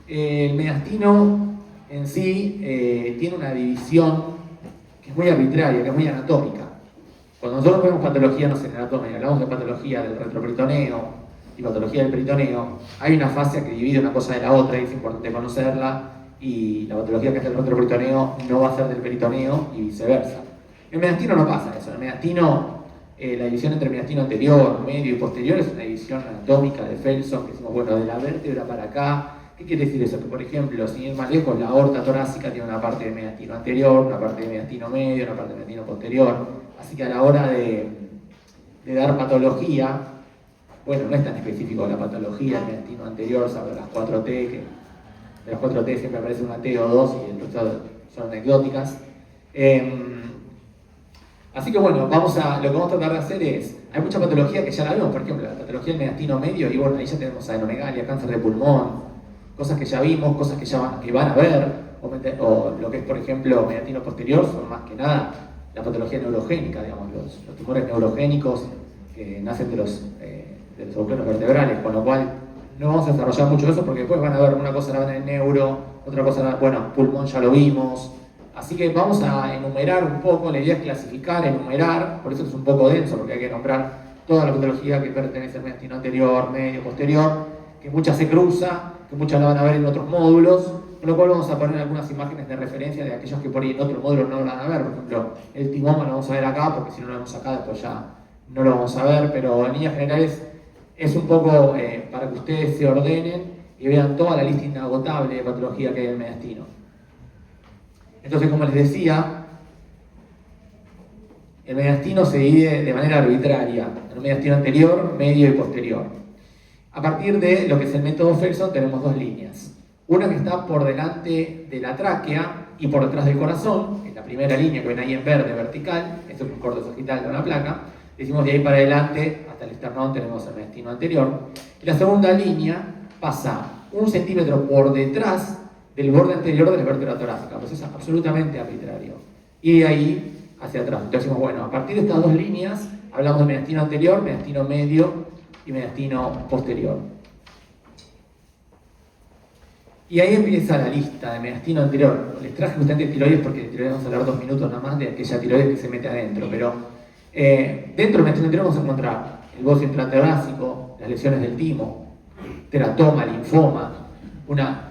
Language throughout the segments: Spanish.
El mediastino en sí tiene una división que es muy arbitraria, que es muy anatómica. Cuando nosotros vemos patología, no sé, en anatomía, hablamos de patología del retroperitoneo y patología del peritoneo, hay una fascia que divide una cosa de la otra y es importante conocerla, y la patología que es del retroperitoneo no va a ser del peritoneo y viceversa. En el mediastino no pasa eso. En el mediastino, la división entre mediastino anterior, medio y posterior es una división anatómica de Felson, que decimos, bueno, de la vértebra para acá. ¿Qué quiere decir eso? Que, por ejemplo, sin ir más lejos, la aorta torácica tiene una parte de mediastino anterior, una parte de mediastino medio, una parte de mediastino posterior. Así que a la hora de dar patología, bueno, no es tan específico la patología, el mediastino anterior, salvo las 4T, que de las 4T siempre aparece una T o dos y el resto son anecdóticas. Así que bueno, lo que vamos a tratar de hacer es, hay mucha patología que ya la vemos, por ejemplo, la patología del mediastino medio, y bueno, ahí ya tenemos adenomegalia, cáncer de pulmón, cosas que ya vimos, cosas que van a ver, o lo que es, por ejemplo, mediastino posterior, son más que nada la patología neurogénica, digamos, los tumores neurogénicos que nacen de los agujeros vertebrales, con lo cual no vamos a desarrollar mucho eso porque después van a ver una cosa la van en el neuro, otra cosa, bueno, pulmón ya lo vimos. Así que vamos a enumerar un poco, la idea es clasificar, enumerar, por eso es un poco denso, porque hay que nombrar toda la patología que pertenece al mediastino anterior, medio, posterior, que mucha se cruza, que muchas la van a ver en otros módulos, con lo cual vamos a poner algunas imágenes de referencia de aquellos que por ahí en otro módulo no lo van a ver. Por ejemplo, el timoma lo vamos a ver acá, porque si no lo vemos acá después ya no lo vamos a ver, pero en líneas generales es un poco para que ustedes se ordenen y vean toda la lista inagotable de patología que hay en el mediastino. Entonces, como les decía, el mediastino se divide de manera arbitraria en un mediastino anterior, medio y posterior. A partir de lo que es el método Felson tenemos dos líneas. Una que está por delante de la tráquea y por detrás del corazón, que es la primera línea que ven ahí en verde vertical, esto es un corte sagital de una placa. Decimos de ahí para adelante hasta el esternón tenemos el mediastino anterior. Y la segunda línea pasa 1 centímetro por detrás del borde anterior de la vértebra torácica, pues es absolutamente arbitrario. Y de ahí hacia atrás. Entonces decimos, bueno, a partir de estas dos líneas hablamos de mediastino anterior, mediastino medio y mediastino posterior. Y ahí empieza la lista de mediastino anterior. Les traje justamente tiroides porque de tiroides vamos a hablar 2 minutos nada más de aquella tiroides que se mete adentro, pero dentro del mediastino anterior vamos a encontrar el bocio intratorácico, las lesiones del timo, teratoma, linfoma,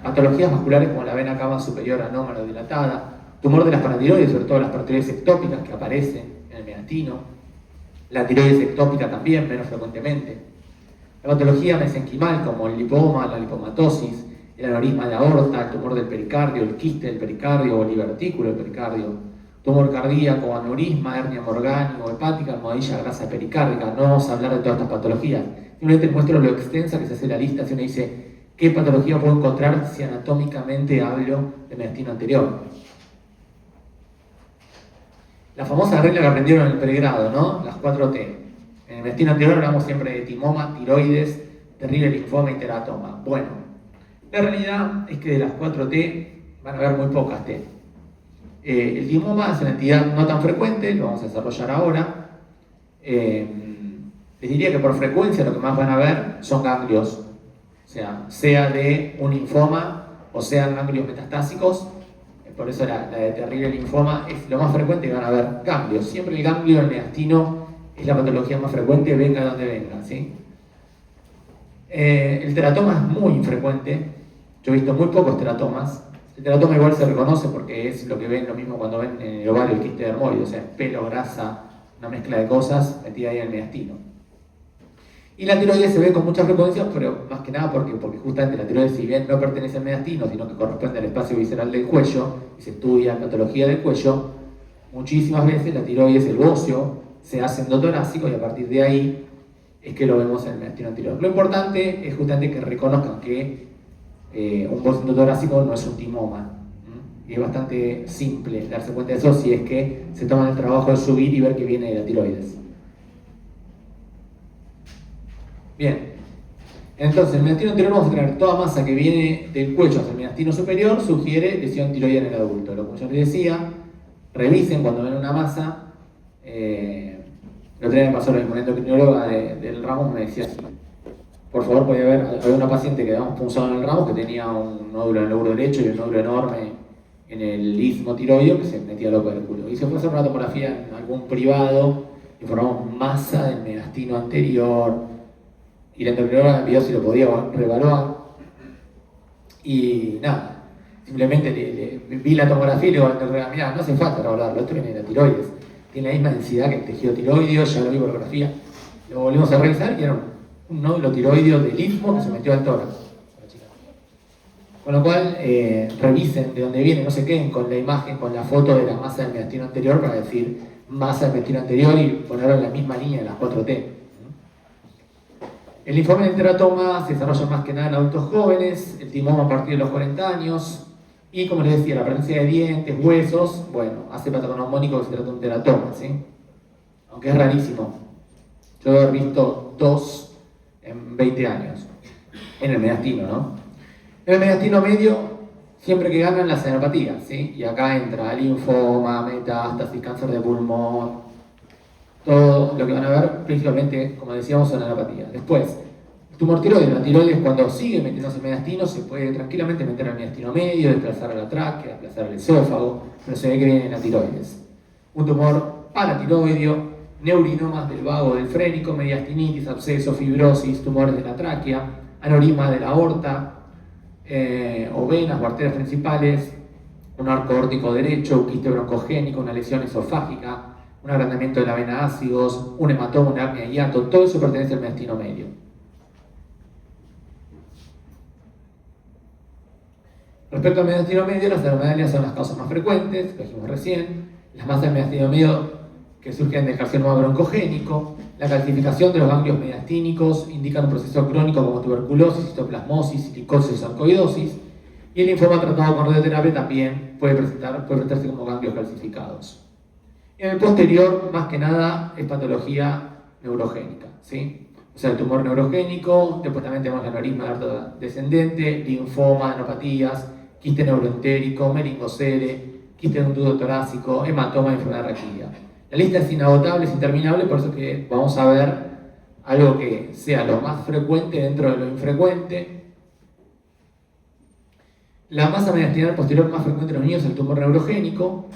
patologías vasculares como la vena cava superior anómala o dilatada, tumor de las paratiroides, sobre todo las paratiroides ectópicas que aparecen en el mediastino, la tiroides ectópica también, menos frecuentemente, la patología mesenquimal como el lipoma, la lipomatosis, el aneurisma de aorta, el tumor del pericardio, el quiste del pericardio o el divertículo del pericardio, tumor cardíaco, aneurisma, hernia morgánica, hepática, almohadilla grasa pericárdica. No vamos a hablar de todas estas patologías, simplemente muestro lo extensa que se hace la lista si uno dice qué patología puedo encontrar si anatómicamente hablo de mediastino anterior. La famosa regla que aprendieron en el pregrado, ¿no? Las 4T. En el mediastino anterior hablamos siempre de timoma, tiroides, terrible linfoma y teratoma. Bueno, la realidad es que de las 4T van a haber muy pocas T. El timoma es una entidad no tan frecuente, lo vamos a desarrollar ahora. Les diría que por frecuencia lo que más van a ver son ganglios, o sea de un linfoma o sean ganglios metastásicos. Por eso la de terrible linfoma es lo más frecuente que van a ver ganglios. Siempre el ganglio en el mediastino es la patología más frecuente, venga donde venga, ¿sí? El teratoma es muy infrecuente. Yo he visto muy pocos teratomas. El teratoma igual se reconoce porque es lo que ven, lo mismo cuando ven en el ovario el quiste dermoide, o sea, pelo, grasa, una mezcla de cosas metida ahí en el mediastino. Y la tiroides se ve con mucha frecuencia, pero más que nada porque justamente la tiroides, si bien no pertenece al mediastino, sino que corresponde al espacio visceral del cuello, y se estudia patología del cuello, muchísimas veces la tiroides, el bocio, se hace endotorácico y a partir de ahí es que lo vemos en el mediastino anterior. Lo importante es justamente que reconozcan que un bocio endotorácico no es un timoma. Y es bastante simple darse cuenta de eso si es que se toman el trabajo de subir y ver que viene de la tiroides. Bien, entonces el mediastino anterior vamos a tener toda masa que viene del cuello hacia el mediastino superior, sugiere lesión tiroidea en el adulto. Lo que yo les decía, revisen cuando ven una masa. El otro día me pasó lo mismo, una endocrinóloga del ramo me decía así: por favor, podía ver, había una paciente que habíamos punzado en el ramo que tenía un nódulo en el lóbulo derecho y un nódulo enorme en el istmo tiroideo que se metía loco del culo. Y se fue a hacer una tomografía en algún privado, informamos masa del mediastino anterior, y la endocrinóloga me pidió si lo podía reevaluar. Y nada, simplemente vi la tomografía y le digo a la endocrinóloga, mirá, no hace falta reevaluarlo, esto viene de la tiroides. Tiene la misma densidad que el tejido tiroideo, ya lo vi por ecografía. Lo volvimos a revisar y era un nódulo tiroideo del istmo que se metió al tórax. Con lo cual, revisen de dónde viene, no se queden con la imagen, con la foto de la masa del mediastino anterior para decir masa del mediastino anterior y ponerlo en la misma línea de las 4T. El linfoma del teratoma se desarrolla más que nada en adultos jóvenes, el timoma a partir de los 40 años, y como les decía, la presencia de dientes, huesos, bueno, hace patognomónico que se trata de un teratoma, ¿sí? Aunque es rarísimo. Yo he visto 2 en 20 años, en el mediastino, ¿no? En el mediastino medio, siempre que ganan las adenopatías, ¿sí? Y acá entra linfoma, metástasis, cáncer de pulmón, todo lo que van a ver, principalmente, como decíamos, son adenopatías. Después, el tumor tiroides. La tiroides, cuando sigue metiéndose en el mediastino, se puede tranquilamente meter al mediastino medio, desplazar a la tráquea, desplazar al esófago, pero se ve que viene en la tiroides. Un tumor paratiroideo, neurinomas del vago del frénico, mediastinitis, absceso, fibrosis, tumores de la tráquea, aneurisma de la aorta, o venas o arterias principales, un arco aórtico derecho, un quiste broncogénico, una lesión esofágica, un agrandamiento de la vena ácidos, un hematoma, una hernia de hiato, todo eso pertenece al mediastino medio. Respecto al mediastino medio, las adenomegalias son las causas más frecuentes, lo dijimos recién, las masas del mediastino medio que surgen del carcinoma broncogénico, la calcificación de los ganglios mediastínicos indican un proceso crónico como tuberculosis, citoplasmosis, silicosis, sarcoidosis, y el linfoma tratado con radioterapia también puede presentarse como ganglios calcificados. En el posterior, más que nada, es patología neurogénica, ¿sí? O sea, el tumor neurogénico, después también tenemos el aneurisma de aorta descendente, linfoma, adenopatías, quiste neuroentérico, meningocele, quiste de un ducto torácico, hematoma y enfermedad raquídea. La lista es inagotable, es interminable, por eso que vamos a ver algo que sea lo más frecuente dentro de lo infrecuente. La masa mediastinal posterior más frecuente en los niños es el tumor neurogénico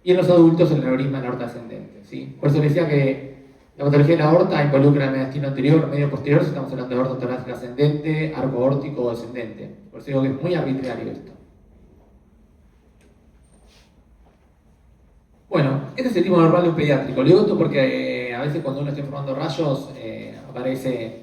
y en los adultos el aneurisma de la aorta ascendente, ¿sí? Por eso les decía que la patología de la aorta involucra el mediastino anterior, medio posterior, si estamos hablando de aorta torácica ascendente, arco aórtico o descendente. Por eso digo que es muy arbitrario esto. Bueno, este es el tipo normal de un pediátrico. Le digo esto porque a veces cuando uno está informando rayos aparece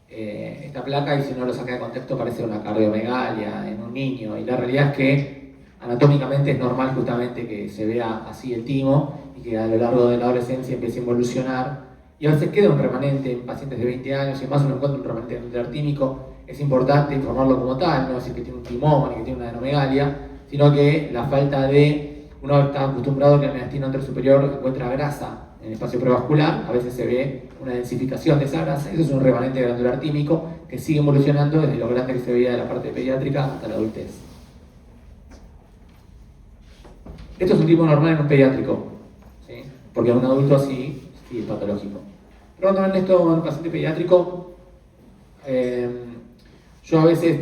esta placa y si uno lo saca de contexto parece una cardiomegalia en un niño, y la realidad es que anatómicamente es normal justamente que se vea así el timo y que a lo largo de la adolescencia empiece a involucionar y a veces queda un remanente en pacientes de 20 años y más uno encuentra un remanente intratímico. Es importante informarlo como tal, no decir que tiene un timoma ni que tiene una adenomegalia, sino que la falta de, uno está acostumbrado a que el mediastino anterior superior encuentra grasa en el espacio prevascular, a veces se ve una densificación de esa grasa, eso es un remanente glandular tímico que sigue evolucionando desde lo grande que se veía de la parte pediátrica hasta la adultez. Esto es un tipo normal en un pediátrico, ¿sí? Porque en un adulto así sí es patológico. Pero cuando ven esto en un paciente pediátrico, yo a veces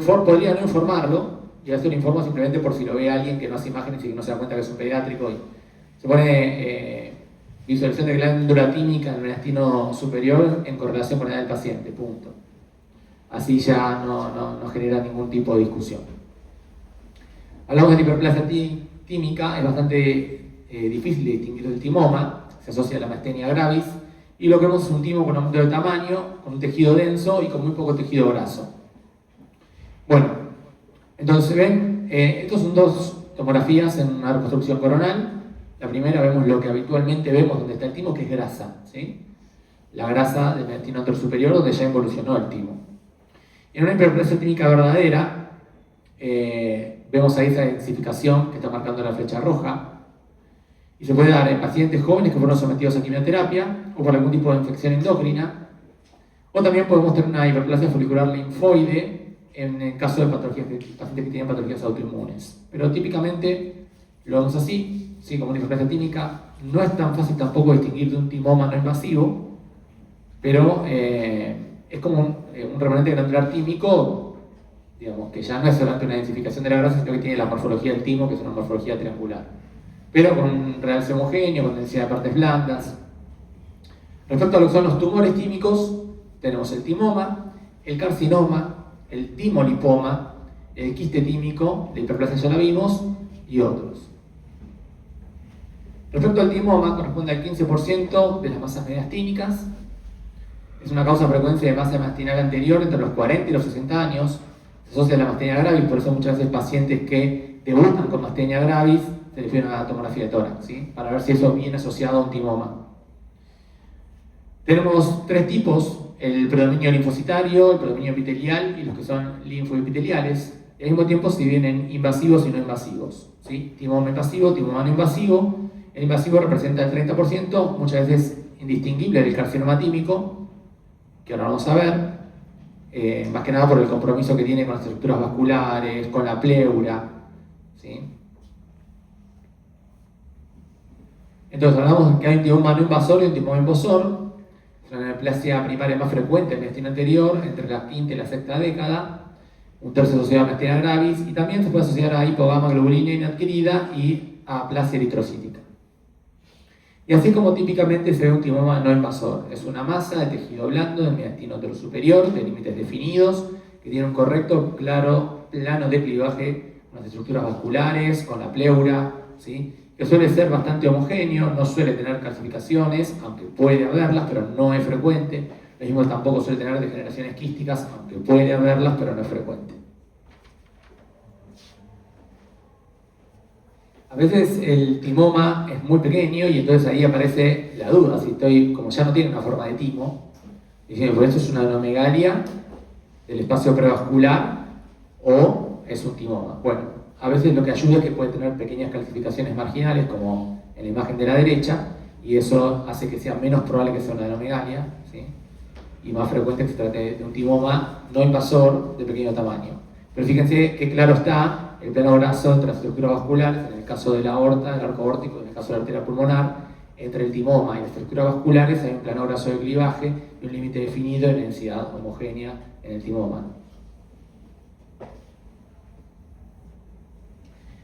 podría no informarlo, y a veces lo informo simplemente por si lo ve alguien que no hace imágenes y que no se da cuenta que es un pediátrico. Y se pone visualización de glándula tímica en el mediastino superior en correlación con la edad del paciente, punto. Así ya no genera ningún tipo de discusión. Hablamos de la hiperplasia tímica, es bastante difícil de distinguir del timoma, se asocia a la mastenia gravis, y lo que vemos es un timo con aumento de tamaño, con un tejido denso y con muy poco tejido graso. Bueno, entonces ven, estos son dos tomografías en una reconstrucción coronal. La primera vemos lo que habitualmente vemos donde está el timo, que es grasa, ¿sí? La grasa del mediastino anterior superior donde ya involucionó el timo. En una hiperplasia tímica verdadera, vemos ahí esa densificación que está marcando la flecha roja, y se puede dar en pacientes jóvenes que fueron sometidos a quimioterapia o por algún tipo de infección endocrina, o también podemos tener una hiperplasia folicular linfoide en el caso de pacientes que tienen patologías autoinmunes. Pero típicamente lo vemos así, ¿sí? Como una hiperplasia tímica. No es tan fácil tampoco distinguir de un timoma no invasivo, pero es como un remanente granular tímico, digamos, que ya no es solamente una densificación de la grasa, sino que tiene la morfología del timo, que es una morfología triangular. Pero con un realce homogéneo, con densidad de partes blandas. Respecto a lo que son los tumores tímicos, tenemos el timoma, el carcinoma, el timolipoma, el quiste tímico, la hiperplasia ya la vimos, y otros. Respecto al timoma, corresponde al 15% de las masas medias tímicas. Es una causa frecuencia de masa mastinal anterior entre los 40 y los 60 años. Se asocia a la mastenia gravis, por eso muchas veces pacientes que debutan con mastenia gravis se refieren a la tomografía de tórax, ¿sí? Para ver si eso viene asociado a un timoma. Tenemos tres tipos: el predominio linfocitario, el predominio epitelial y los que son linfoepiteliales. Y al mismo tiempo si vienen invasivos y no invasivos, ¿sí? Timoma invasivo, timoma no invasivo. El invasivo representa el 30%, muchas veces indistinguible del carcinoma tímico, que ahora vamos a ver, más que nada por el compromiso que tiene con las estructuras vasculares, con la pleura, ¿sí? Entonces hablamos que hay un timoma no invasor y un timoma invasor. Es una neoplasia primaria más frecuente en el destino anterior, entre la quinta y la sexta década. Un tercio asociado a mastenia gravis, y también se puede asociar a hipogamma-globulina inadquirida y a aplasia eritrocítica. Y así como típicamente se ve un timoma no invasor, es una masa de tejido blando del mediastino superior, de límites definidos, que tiene un correcto, claro plano de clivaje con las estructuras vasculares, con la pleura, ¿sí? Que suele ser bastante homogéneo, no suele tener calcificaciones, aunque puede haberlas, pero no es frecuente. Lo mismo tampoco suele tener degeneraciones quísticas, aunque puede haberlas, pero no es frecuente. A veces el timoma es muy pequeño y entonces ahí aparece la duda, como ya no tiene una forma de timo, diciendo, pues esto es una anomegalia del espacio prevascular o es un timoma. Bueno, a veces lo que ayuda es que puede tener pequeñas calcificaciones marginales, como en la imagen de la derecha, y eso hace que sea menos probable que sea una anomegalia, ¿sí? Y más frecuente que se trate de un timoma no invasor de pequeño tamaño. Pero fíjense que claro está el plano graso entre las estructuras vasculares, en el caso de la aorta, el arco aórtico, en el caso de la arteria pulmonar. Entre el timoma y las estructuras vasculares hay un plano graso de clivaje y un límite definido de densidad homogénea en el timoma.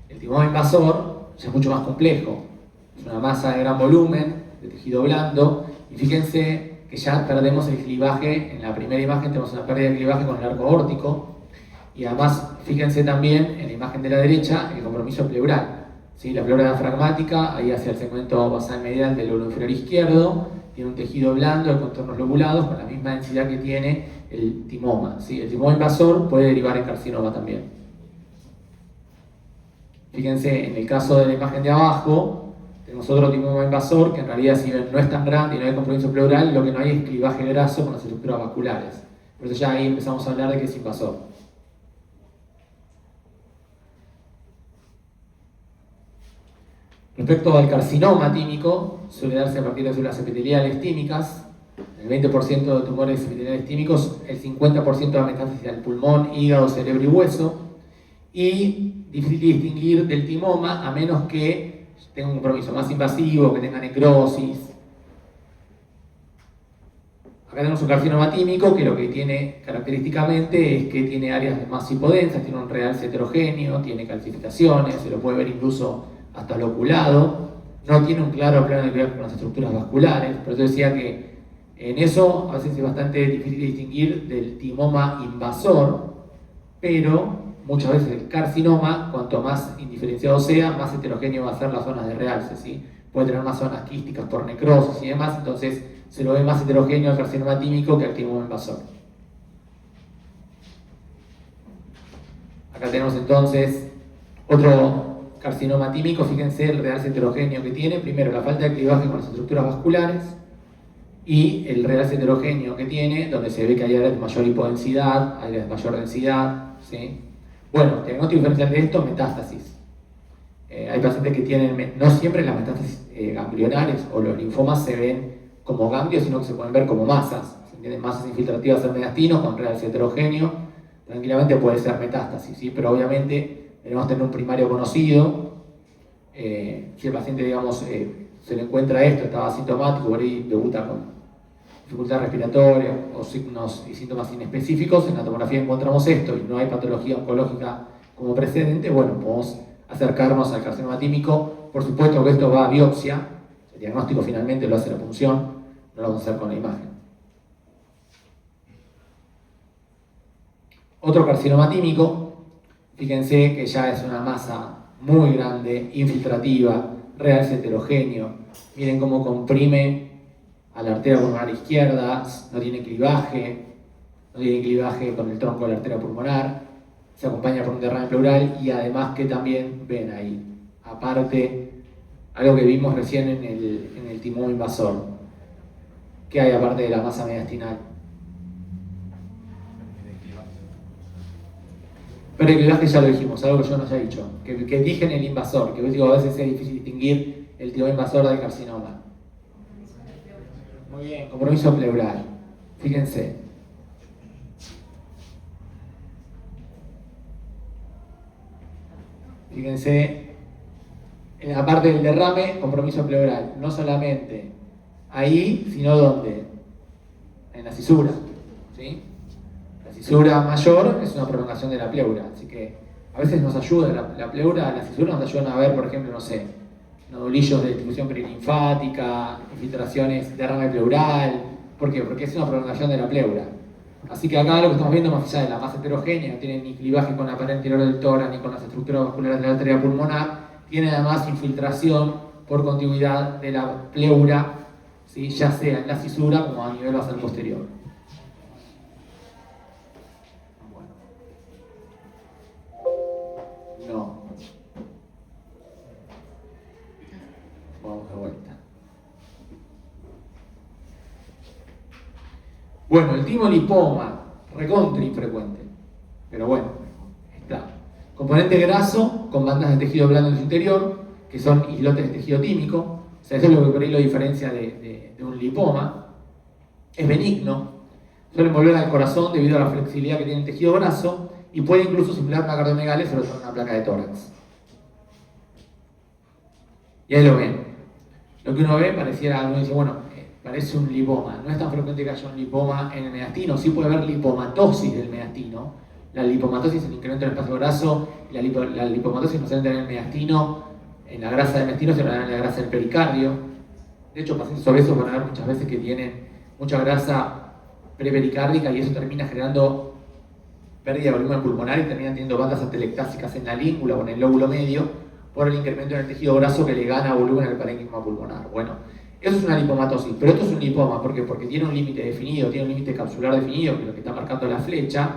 El timoma invasor ya es mucho más complejo. Es una masa de gran volumen, de tejido blando, y fíjense que ya perdemos el clivaje. En la primera imagen tenemos una pérdida de clivaje con el arco aórtico, y además fíjense también en la imagen de la derecha el compromiso pleural, ¿sí? La pleura diafragmática, ahí hacia el segmento basal medial del lóbulo inferior izquierdo, tiene un tejido blando de contornos lobulados con la misma densidad que tiene el timoma, ¿sí? El timoma invasor puede derivar en carcinoma también. Fíjense, en el caso de la imagen de abajo, tenemos otro timoma invasor que en realidad, si bien no es tan grande y no hay compromiso pleural, lo que no hay es clivaje graso con las estructuras vasculares. Por eso ya ahí empezamos a hablar de que es invasor. Respecto al carcinoma tímico, suele darse a partir de células epiteliales tímicas. En el 20% de tumores epiteliales tímicos, el 50% da metástasis al pulmón, hígado, cerebro y hueso. Y difícil de distinguir del timoma a menos que tenga un compromiso más invasivo, que tenga necrosis. Acá tenemos un carcinoma tímico que lo que tiene característicamente es que tiene áreas más hipodensas, tiene un realce heterogéneo, tiene calcificaciones, se lo puede ver incluso hasta loculado, no tiene un claro plano de clivaje con las estructuras vasculares. Por eso decía que en eso a veces es bastante difícil de distinguir del timoma invasor, pero muchas veces el carcinoma, cuanto más indiferenciado sea, más heterogéneo va a ser las zonas de realce, ¿sí? Puede tener más zonas quísticas por necrosis y demás, entonces se lo ve más heterogéneo al carcinoma tímico que al timoma invasor. Acá tenemos entonces otro carcinoma tímico. Fíjense el realce heterogéneo que tiene. Primero, la falta de clivaje con las estructuras vasculares y el realce heterogéneo que tiene, donde se ve que hay áreas de mayor hipodensidad, áreas de mayor densidad, ¿sí? Bueno, diagnóstico diferencial de esto, metástasis. Hay pacientes que tienen, no siempre las metástasis ganglionares o los linfomas se ven como ganglios, sino que se pueden ver como masas. ¿Se entienden? Masas infiltrativas del mediastino con realce heterogéneo, tranquilamente puede ser metástasis, ¿sí? Pero obviamente debemos tener un primario conocido. Si el paciente, digamos, se le encuentra esto, estaba asintomático, por ahí debuta dificultad respiratoria o signos y síntomas inespecíficos, en la tomografía encontramos esto y no hay patología oncológica como precedente, bueno, podemos acercarnos al carcinoma tímico. Por supuesto que esto va a biopsia, el diagnóstico finalmente lo hace la punción, no lo vamos a hacer con la imagen. Otro carcinoma tímico, fíjense que ya es una masa muy grande, infiltrativa, realce heterogéneo. Miren cómo comprime a la arteria pulmonar izquierda, no tiene clivaje con el tronco de la arteria pulmonar, se acompaña por un derrame pleural y además que también ven ahí, aparte, algo que vimos recién en el timón invasor, que hay aparte de la masa mediastinal. Pero el clivaje ya lo dijimos, algo que yo no haya dicho, que dije en el invasor, que digo, a veces es difícil distinguir el timón invasor del carcinoma. Muy bien, compromiso pleural. Fíjense. Fíjense en la parte del derrame, compromiso pleural. No solamente ahí, sino ¿dónde? En la cisura. ¿Sí? La cisura mayor es una prolongación de la pleura. Así que a veces nos ayuda la pleura, la cisura nos ayudan a ver, por ejemplo, no sé, nodulillos de distribución perilinfática, infiltraciones, derrame pleural. ¿Por qué? Porque es una prolongación de la pleura. Así que acá lo que estamos viendo, más allá de la masa heterogénea, no tiene ni clivaje con la pared anterior del tórax ni con las estructuras vasculares de la arteria pulmonar, tiene además infiltración por contigüidad de la pleura, ¿sí? Ya sea en la cisura como a nivel basal posterior. No. Vamos de vuelta. Bueno, el timolipoma, recontra infrecuente, pero bueno, está. Componente graso con bandas de tejido blando en su interior, que son islotes de tejido tímico, o sea, eso es lo que por ahí lo diferencia de un lipoma. Es benigno, suele envolver al corazón debido a la flexibilidad que tiene el tejido graso y puede incluso simular una cardiomegalia, sobre todo en una placa de tórax. Y ahí lo ven. Lo que uno ve pareciera, uno dice, bueno, parece un lipoma. No es tan frecuente que haya un lipoma en el mediastino, sí puede haber lipomatosis del mediastino. La lipomatosis es el incremento del espacio graso, y la lipomatosis no se entra en el mediastino, en la grasa del mediastino, sino en la grasa del pericardio. De hecho, pacientes obesos van a ver muchas veces que tienen mucha grasa prepericárdica y eso termina generando pérdida de volumen pulmonar y terminan teniendo bandas atelectásicas en la língula o en el lóbulo medio por el incremento en el tejido graso que le gana volumen al parénquima pulmonar. Bueno, eso es una lipomatosis, pero esto es un lipoma, ¿por qué? Porque tiene un límite definido, tiene un límite capsular definido, que es lo que está marcando la flecha,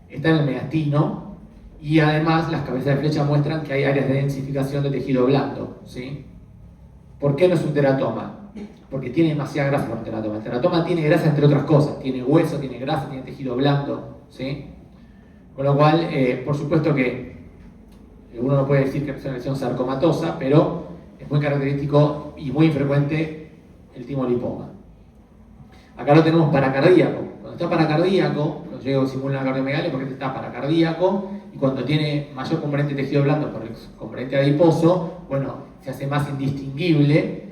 está en el mediastino, y además las cabezas de flecha muestran que hay áreas de densificación de tejido blando, ¿sí? ¿Por qué no es un teratoma? Porque tiene demasiada grasa para un teratoma. El teratoma tiene grasa entre otras cosas, tiene hueso, tiene grasa, tiene tejido blando, ¿sí? Con lo cual, por supuesto que uno no puede decir que es una lesión sarcomatosa, pero es muy característico y muy infrecuente el timolipoma. Acá lo tenemos paracardíaco. Cuando está paracardíaco, lo llego simula una cardiomegalia porque está paracardíaco, y cuando tiene mayor componente de tejido blando por el componente adiposo, bueno, se hace más indistinguible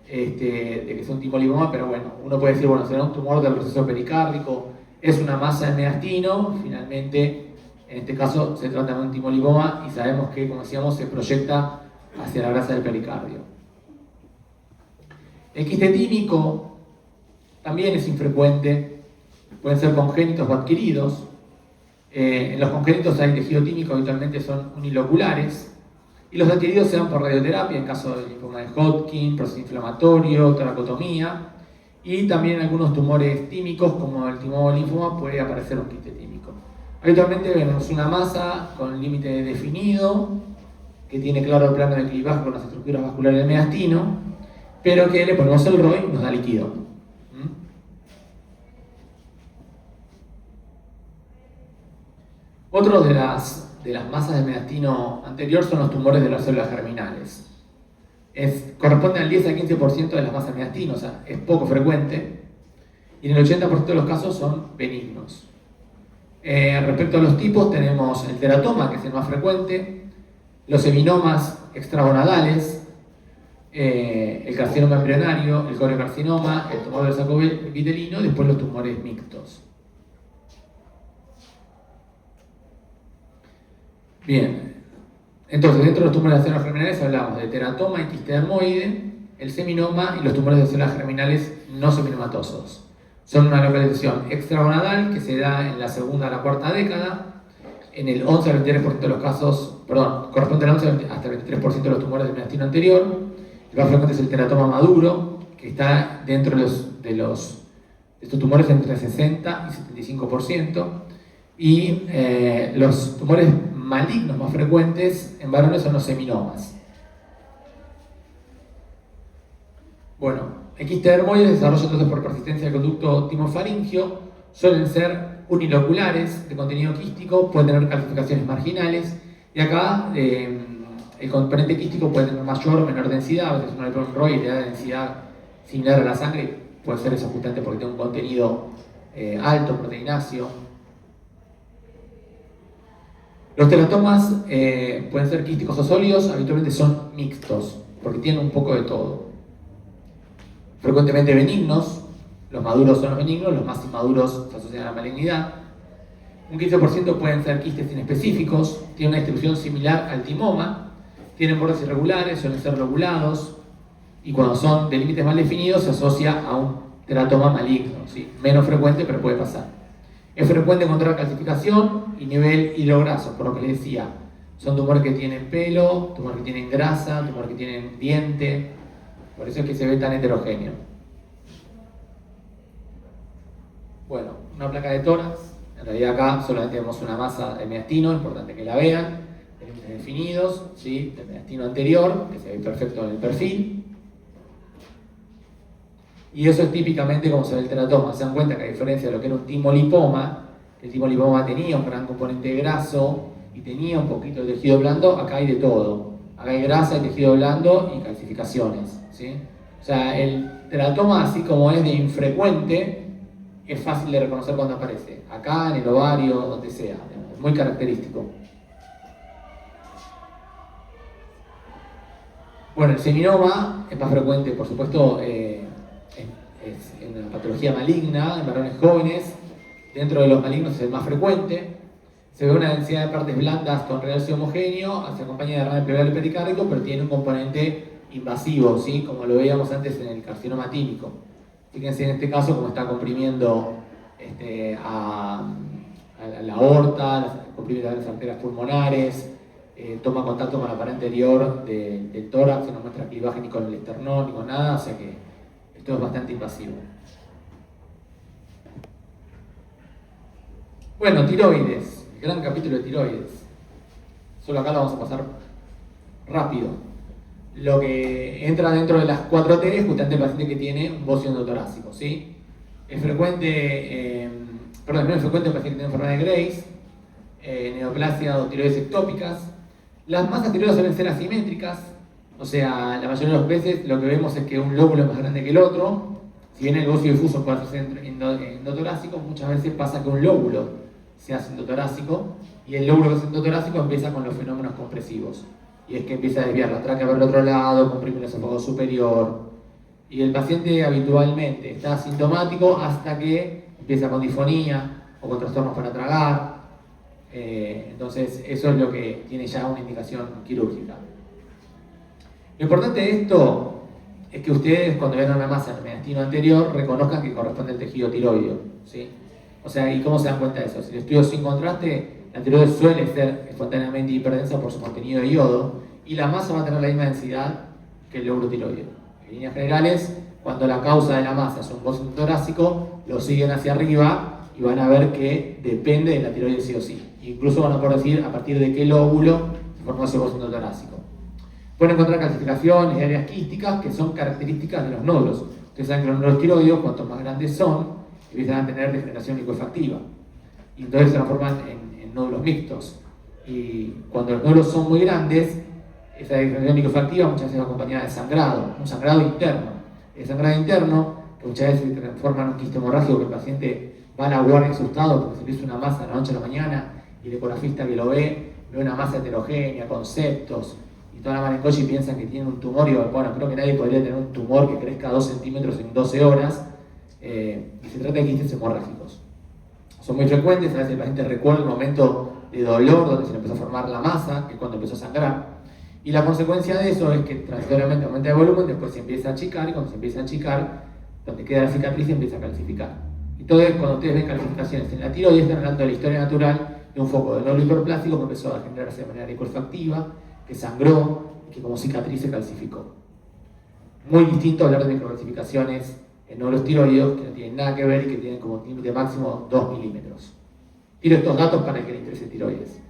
de que sea un timolipoma, pero bueno, uno puede decir, bueno, será un tumor del proceso pericárdico, es una masa del mediastino, finalmente, en este caso se trata de un timolipoma y sabemos que, como decíamos, se proyecta hacia la grasa del pericardio. El quiste tímico también es infrecuente, pueden ser congénitos o adquiridos. En los congénitos hay tejido tímico, habitualmente son uniloculares, y los adquiridos se dan por radioterapia, en caso del linfoma de Hodgkin, proceso inflamatorio, toracotomía, y también en algunos tumores tímicos, como el timolinfoma, puede aparecer un quiste tímico. Habitualmente vemos una masa con límite definido, que tiene claro el plano de clivaje con las estructuras vasculares del mediastino, pero que le ponemos el ROI y nos da líquido. Otro de las masas del mediastino anterior son los tumores de las células germinales. Corresponden al 10 al 15% de las masas del mediastino, o sea, es poco frecuente, y en el 80% de los casos son benignos. Respecto a los tipos, tenemos el teratoma, que es el más frecuente, los seminomas extragonadales, el carcinoma embrionario, el coriocarcinoma, el tumor del saco vitelino y después los tumores mixtos. Bien, entonces dentro de los tumores de células germinales hablamos de teratoma y quiste dermoide, el seminoma y los tumores de células germinales no seminomatosos. Son una localización extragonadal que se da en la segunda a la cuarta década. En el 11 al 23% de los casos, corresponde al 11 hasta el 23% de los tumores del mediastino anterior. El más frecuente es el teratoma maduro, que está dentro de estos tumores entre 60 y 75%. Y los tumores malignos más frecuentes en varones son los seminomas. Bueno, el quiste dermoide se desarrolla entonces por persistencia del conducto timofaringio, suelen ser uniloculares de contenido quístico, pueden tener calcificaciones marginales, y acá el componente quístico puede tener mayor o menor densidad, a veces un Alpha-1 le da densidad similar a la sangre, puede ser eso justamente porque tiene un contenido alto, proteináceo. Los teratomas pueden ser quísticos o sólidos, habitualmente son mixtos, porque tienen un poco de todo. Frecuentemente benignos, los maduros son los benignos, los más inmaduros se asocian a la malignidad. Un 15% pueden ser quistes inespecíficos, tienen una distribución similar al timoma, tienen bordes irregulares, suelen ser lobulados, y cuando son de límites mal definidos se asocia a un teratoma maligno, ¿sí? Menos frecuente, pero puede pasar. Es frecuente encontrar calcificación y nivel hidrograso, por lo que les decía. Son tumores que tienen pelo, tumores que tienen grasa, tumores que tienen diente. Por eso es que se ve tan heterogéneo. Bueno, una placa de tórax. En realidad acá solamente vemos una masa de mediastino, importante que la vean. De límites definidos, ¿sí? Del mediastino anterior, que se ve perfecto en el perfil. Y eso es típicamente como se ve el teratoma. Se dan cuenta que a diferencia de lo que era un timolipoma, el timolipoma tenía un gran componente graso y tenía un poquito de tejido blando, acá hay de todo. Acá hay grasa, hay tejido blando y calcificaciones, ¿sí? O sea, el teratoma, así como es de infrecuente, es fácil de reconocer cuando aparece. Acá, en el ovario, donde sea. Es muy característico. Bueno, el seminoma es más frecuente, por supuesto, es en la patología maligna, en varones jóvenes. Dentro de los malignos es el más frecuente. Se ve una densidad de partes blandas con realce homogéneo, se acompaña de derrame pleural y pericárdico, pero tiene un componente invasivo, ¿sí? Como lo veíamos antes en el carcinoma típico. Fíjense en este caso cómo está comprimiendo a la aorta, comprime las arterias pulmonares, toma contacto con la pared anterior del tórax, no muestra clivaje ni con el esternón ni con nada, o sea que esto es bastante invasivo. Bueno, tiroides, el gran capítulo de tiroides. Solo acá lo vamos a pasar rápido. Lo que entra dentro de las 4T es justamente el paciente que tiene un bocio endotorácico, ¿sí? Es frecuente, es frecuente el paciente que tiene enfermedad de Graves, neoplasia o tiroides ectópicas. Las masas tiroides suelen ser asimétricas, o sea, la mayoría de las veces lo que vemos es que un lóbulo es más grande que el otro. Si bien el bocio difuso puede hacerse endotorácico, muchas veces pasa que un lóbulo se hace endotorácico y el lóbulo que es endotorácico empieza con los fenómenos compresivos. Y es que empieza a desviar la tráquea para el otro lado, comprime el esófago superior. Y el paciente habitualmente está asintomático hasta que empieza con disfonía o con trastornos para tragar. Entonces, eso es lo que tiene ya una indicación quirúrgica. Lo importante de esto es que ustedes, cuando vean una masa en el mediastino anterior, reconozcan que corresponde al tejido tiroideo, ¿sí? O sea, ¿y cómo se dan cuenta de eso? Si el estudio sin contraste, la tiroides suele ser espontáneamente hiperdensa por su contenido de yodo y la masa va a tener la misma densidad que el lóbulo tiroideo. En líneas generales, cuando la causa de la masa es un bocio torácico, lo siguen hacia arriba y van a ver que depende de la tiroides sí o sí. Incluso van a poder decir a partir de qué lóbulo se formó ese bocio torácico. Pueden encontrar calcificaciones y áreas quísticas que son características de los nódulos. Ustedes saben que los nódulos tiroideos, cuanto más grandes son, empiezan a tener degeneración licuefactiva. Y entonces se transforman en nódulos mixtos. Y cuando los nódulos son muy grandes, esa degeneración licuefactiva muchas veces va acompañada de sangrado, un sangrado interno. El sangrado interno, que muchas veces se transforma en un quiste hemorrágico, que el paciente va a la guardia asustado porque se le hizo una masa de la noche a la mañana y el ecografista que lo ve una masa heterogénea, con septos, y y toda la marencoche y piensan que tienen un tumor, y bueno, creo que nadie podría tener un tumor que crezca 2 centímetros en 12 horas, y se trata de quistes hemorrágicos. Son muy frecuentes, a veces el paciente recuerda el momento de dolor donde se le empezó a formar la masa, que es cuando empezó a sangrar, y la consecuencia de eso es que transitoriamente aumenta el volumen, después se empieza a achicar, y cuando se empieza a achicar, donde queda la cicatriz se empieza a calcificar. Y todo es cuando ustedes ven calcificaciones en la tiroides, están hablando de la historia natural de un foco de nódulo hiperplástico que empezó a generarse de manera licuefactiva, que sangró, y que como cicatriz se calcificó. Muy distinto hablar de microcalcificaciones en nódulos tiroideos que no tienen nada que ver y que tienen como límite máximo 2 milímetros. Tiro estos datos para el que le interese tiroides.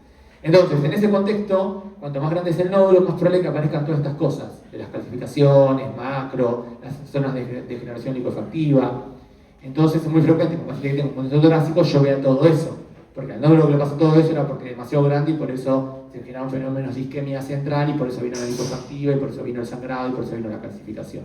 Entonces, en ese contexto, cuanto más grande es el nódulo, más probable que aparezcan todas estas cosas, de las calcificaciones, macro, las zonas de degeneración lipoefactiva. Entonces, es muy frecuente, como paciente que tenga un contexto torácico, yo vea todo eso, porque al nódulo que le pasó todo eso era porque es demasiado grande y por eso se generaron fenómenos de isquemia central y por eso vino la lipoefactiva y por eso vino el sangrado y por eso vino la calcificación.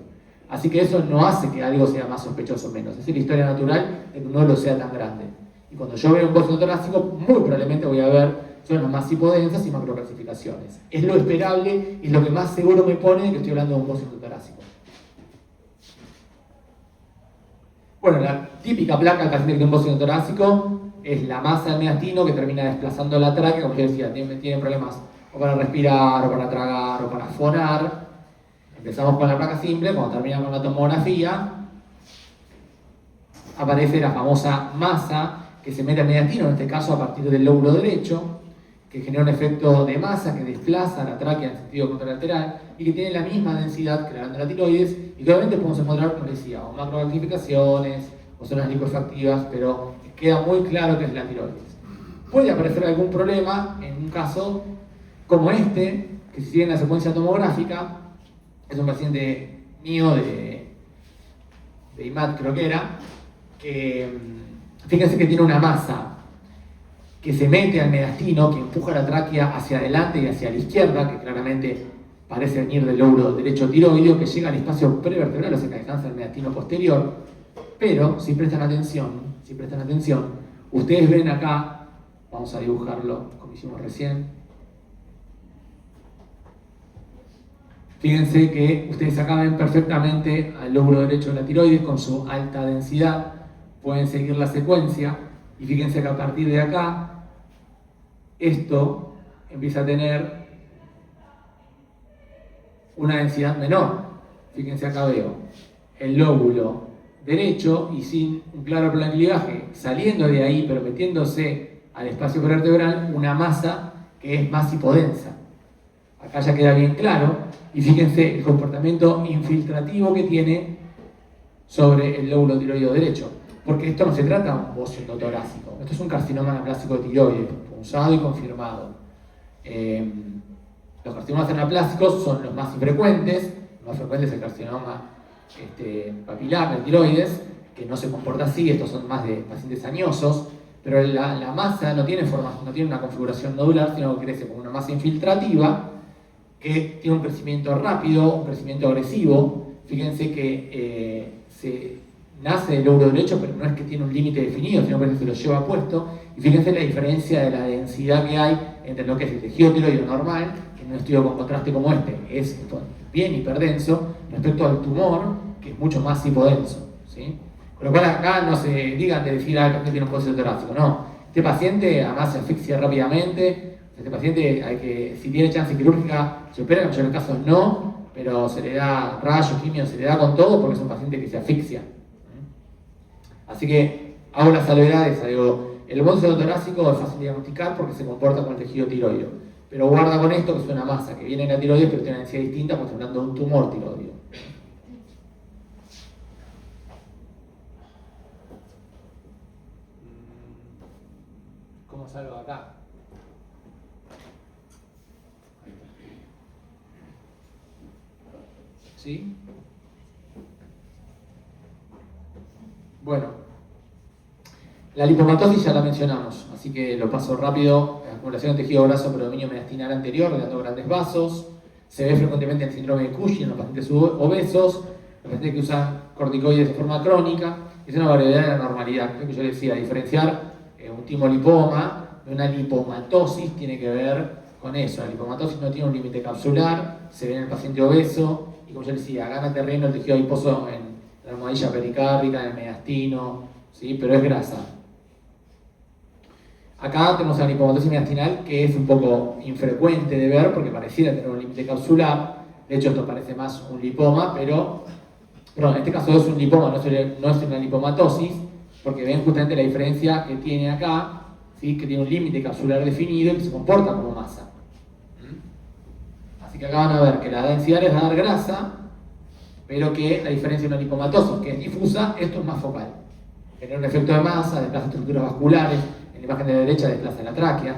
Así que eso no hace que algo sea más sospechoso o menos, es la historia natural de que un nódulo sea tan grande. Y cuando yo veo un bócido torácico, muy probablemente voy a ver zonas más hipodensas y macrocalcificaciones. Es lo esperable y es lo que más seguro me pone de que estoy hablando de un bócido torácico. Bueno, la típica placa del paciente que tiene un bócido torácico es la masa del mediastino que termina desplazando la tráquea, como yo decía, tienen problemas o para respirar, o para tragar, o para fonar. Empezamos con la placa simple, cuando terminamos con la tomografía, aparece la famosa masa que se mete al mediastino, en este caso a partir del lóbulo derecho, que genera un efecto de masa que desplaza la tráquea en sentido contralateral y que tiene la misma densidad que la glándula tiroides, y que obviamente podemos encontrar, como decía, o macrocalcificaciones o zonas lipoefactivas, pero queda muy claro que es la tiroides. Puede aparecer algún problema en un caso como este, que si siguen la secuencia tomográfica, es un paciente mío de IMAT, creo que era, que fíjense que tiene una masa que se mete al mediastino, que empuja la tráquea hacia adelante y hacia la izquierda, que claramente parece venir del lóbulo derecho tiroideo, que llega al espacio prevertebral, o sea que alcanza el mediastino posterior. Pero, si prestan atención, ustedes ven acá, vamos a dibujarlo como hicimos recién. Fíjense que ustedes acá ven perfectamente al lóbulo derecho de la tiroides con su alta densidad, pueden seguir la secuencia, y fíjense que a partir de acá, esto empieza a tener una densidad menor. Fíjense acá veo el lóbulo derecho y sin un claro plan de clivaje, saliendo de ahí pero metiéndose al espacio prevertebral, una masa que es más hipodensa. Acá ya queda bien claro, y fíjense el comportamiento infiltrativo que tiene sobre el lóbulo tiroideo derecho, porque esto no se trata de un bócido torácico, esto es un carcinoma anaplásico de tiroides, punzado y confirmado. Los carcinomas anaplásicos son los más infrecuentes, el más frecuente es el carcinoma papilar de tiroides, que no se comporta así, estos son más de pacientes añosos, pero la masa no tiene una configuración nodular, sino que crece como una masa infiltrativa que tiene un crecimiento rápido, un crecimiento agresivo. Fíjense que se nace del lóbulo derecho, pero no es que tiene un límite definido, sino que se lo lleva puesto. Y fíjense la diferencia de la densidad que hay entre lo que es el tejido tiroideo normal, que en un estudio con contraste como este es bien hiperdenso, respecto al tumor, que es mucho más hipodenso, ¿sí? Con lo cual acá no se digan de decir que tiene un bócido torácico, no. Este paciente además se asfixia rápidamente, este paciente si tiene chance quirúrgica se opera, en muchos casos no, pero se le da rayos, quimio, se le da con todo porque es un paciente que se asfixia. Así que hago las salvedades, el bócido torácico es fácil de diagnosticar porque se comporta con el tejido tiroideo. Pero guarda con esto que es una masa que viene en la tiroides pero tiene una densidad distinta, porque estamos hablando de un tumor tiroideo. ¿Cómo salgo de acá? ¿Sí? Bueno, la lipomatosis ya la mencionamos, así que lo paso rápido. Acumulación de tejido graso predominio mediastinal anterior, dando grandes vasos. Se ve frecuentemente en el síndrome de Cushing en los pacientes obesos, los pacientes que usan corticoides de forma crónica. Es una variedad de la normalidad. Creo que yo decía, diferenciar un timolipoma de una lipomatosis tiene que ver con eso. La lipomatosis no tiene un límite capsular, se ve en el paciente obeso, y como yo decía, gana terreno el tejido adiposo en la almohadilla pericárdica, en el mediastino, ¿sí? Pero es grasa. Acá tenemos la lipomatosis mediastinal, que es un poco infrecuente de ver porque pareciera tener un límite capsular. De hecho, esto parece más un lipoma, pero en este caso es un lipoma, no es una lipomatosis, porque ven justamente la diferencia que tiene acá, ¿sí? Que tiene un límite capsular definido y que se comporta como masa. Así que acá van a ver que la densidad les va a dar grasa, pero que la diferencia de una lipomatosis, que es difusa, esto es más focal. Genera un efecto de masa, desplaza estructuras vasculares. En la imagen de la derecha desplaza la tráquea,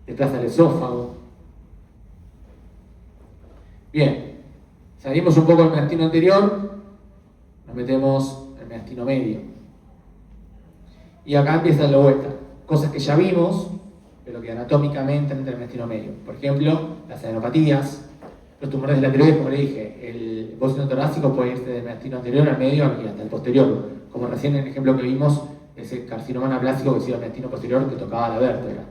desplaza el esófago. Bien, salimos un poco del mediastino anterior, nos metemos en el mediastino medio. Y acá empieza la vuelta. Cosas que ya vimos, pero que anatómicamente entran en el mediastino medio. Por ejemplo, las adenopatías, los tumores de la tiroides, como le dije, el bócido torácico puede irse del mediastino anterior al medio y hasta el posterior. Como recién en el ejemplo que vimos, ese carcinoma anaplásico que se iba al mediastino posterior que tocaba la vértebra.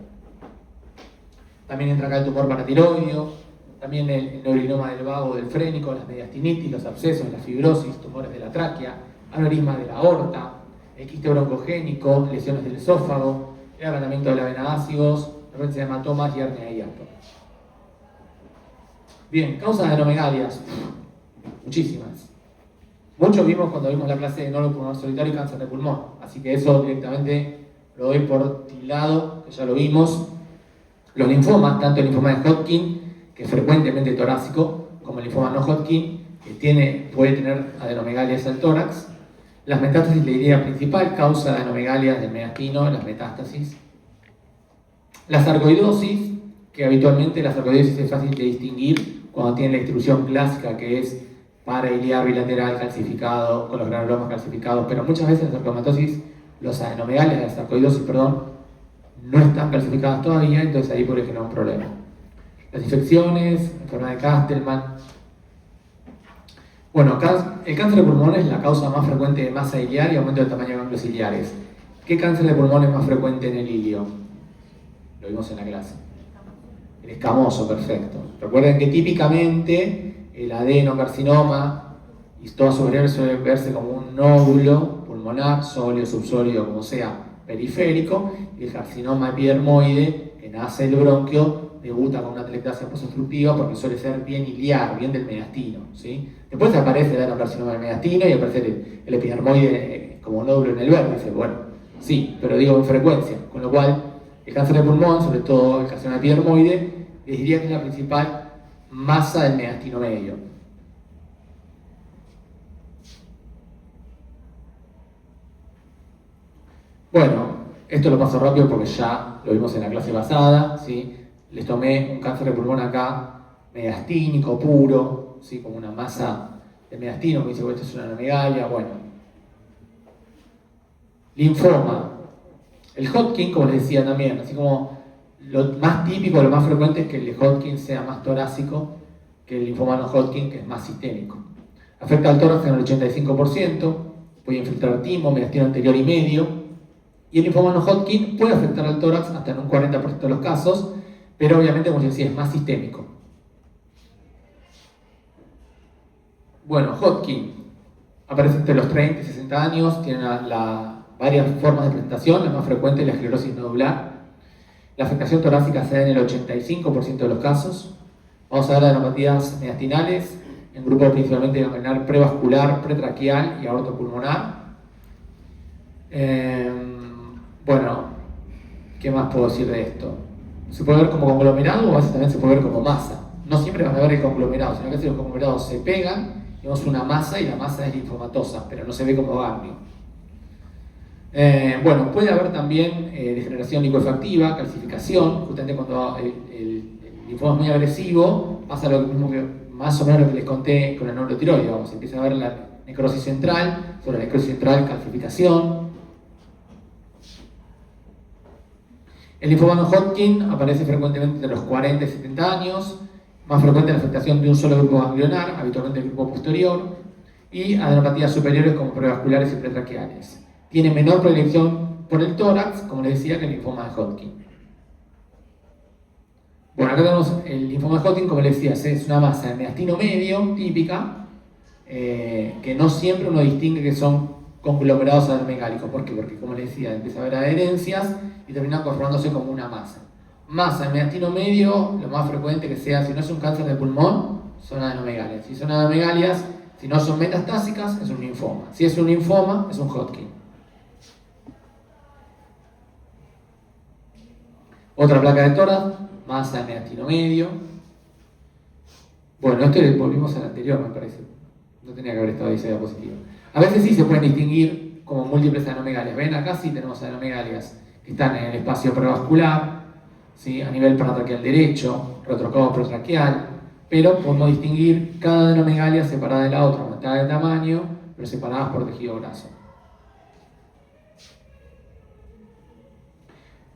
También entra acá el tumor paratiroideo, también el neurinoma del vago del frénico, las mediastinitis, los abscesos, la fibrosis, tumores de la tráquea, aneurisma de la aorta, el quiste broncogénico, lesiones del esófago, el agrandamiento de la vena ácidos, presencia de hematomas y hernia de hiato. Bien, causas de adenomegalias, muchísimas. Muchos vimos cuando vimos la clase de nódulo pulmonar solitario y cáncer de pulmón, así que eso directamente lo doy por tildado, que ya lo vimos. Los linfomas, tanto el linfoma de Hodgkin, que es frecuentemente torácico, como el linfoma no Hodgkin, que puede tener adenomegalias al tórax. Las metástasis, la idea principal, causa de adenomegalias del mediastino, las metástasis. La sarcoidosis, que habitualmente la sarcoidosis es fácil de distinguir cuando tiene la distribución clásica, que es parailiar bilateral calcificado, con los granulomas calcificados, pero muchas veces la sarcomatosis, los adenomegalias, la sarcoidosis, no están calcificadas todavía, entonces ahí puede generar un problema. Las infecciones, enfermedad de Castleman. Bueno, el cáncer de pulmón es la causa más frecuente de masa iliar y aumento del tamaño de ganglios ciliares. ¿Qué cáncer de pulmón es más frecuente en el ilio? Lo vimos en la clase. El escamoso, perfecto. Recuerden que típicamente el adenocarcinoma y toda su variable suele verse como un nódulo pulmonar, sólido, subsólido, como sea, periférico, y el carcinoma epidermoide, que nace del bronquio, debuta con una atelectasia posobstructiva porque suele ser bien iliar, bien del mediastino, ¿sí? Después aparece el adenocarcinoma del mediastino y aparece el epidermoide como nódulo en el vértice. Bueno, sí, pero digo en frecuencia, con lo cual el cáncer de pulmón, sobre todo el carcinoma epidermoide, les diría que es la principal masa del mediastino medio. Bueno, esto lo paso rápido porque ya lo vimos en la clase pasada, ¿sí? Les tomé un cáncer de pulmón acá, mediastínico, puro, ¿sí? Como una masa de mediastino, que dice que esto es una adenomagalia, bueno. Linfoma. El Hodgkin, como les decía también, así como lo más típico, lo más frecuente es que el de Hodgkin sea más torácico que el linfoma no Hodgkin, que es más sistémico. Afecta al tórax en el 85%, puede infiltrar timo, mediastino anterior y medio, y el linfoma no Hodgkin puede afectar al tórax hasta en un 40% de los casos, pero obviamente, como les decía, es más sistémico. Bueno, Hodgkin aparece entre los 30 y 60 años, tiene varias formas de presentación, la más frecuente es la esclerosis nodular. La afectación torácica se da en el 85% de los casos. Vamos a ver adenopatías mediastinales, en grupos principalmente ganglionar prevascular, pretraquial y aortopulmonar. Bueno, ¿qué más puedo decir de esto? Se puede ver como conglomerado o a veces también se puede ver como masa. No siempre van a ver el conglomerado, sino que a veces los conglomerados se pegan, tenemos una masa y la masa es linfomatosa, pero no se ve como ganglio. Bueno, puede haber también degeneración licuefactiva, calcificación, justamente cuando el linfoma es muy agresivo, pasa lo mismo que más o menos lo que les conté con el neurotiroide, vamos, empieza a ver la necrosis central, sobre la necrosis central, calcificación. El linfoma no Hodgkin aparece frecuentemente entre los 40 y 70 años, más frecuente la afectación de un solo grupo ganglionar, habitualmente el grupo posterior, y adenopatías superiores como prevasculares y pretraquiales. Tiene menor predilección por el tórax, como les decía, que el linfoma de Hodgkin. Bueno, acá tenemos el linfoma de Hodgkin, como les decía, es una masa de mediastino medio típica, que no siempre uno distingue que son conglomerados adenomegálicos. ¿Por qué? Porque, como les decía, empieza a haber adherencias y terminan conformándose como una masa. Masa de mediastino medio, lo más frecuente que sea, si no es un cáncer de pulmón, son adenomegalias. Si son adenomegalias, si no son metastásicas, es un linfoma. Si es un linfoma, es un Hodgkin. Otra placa de tórax, masa de mediastino medio. Bueno, esto volvimos al anterior, me parece. No tenía que haber estado ahí esa diapositiva. A veces sí se pueden distinguir como múltiples adenomegalias. ¿Ven? Acá sí tenemos adenomegalias que están en el espacio prevascular, ¿sí? A nivel paratraqueal derecho, retrocavo protraqueal, pero podemos distinguir cada adenomegalia separada de la otra, aumentada de tamaño, pero separadas por tejido graso.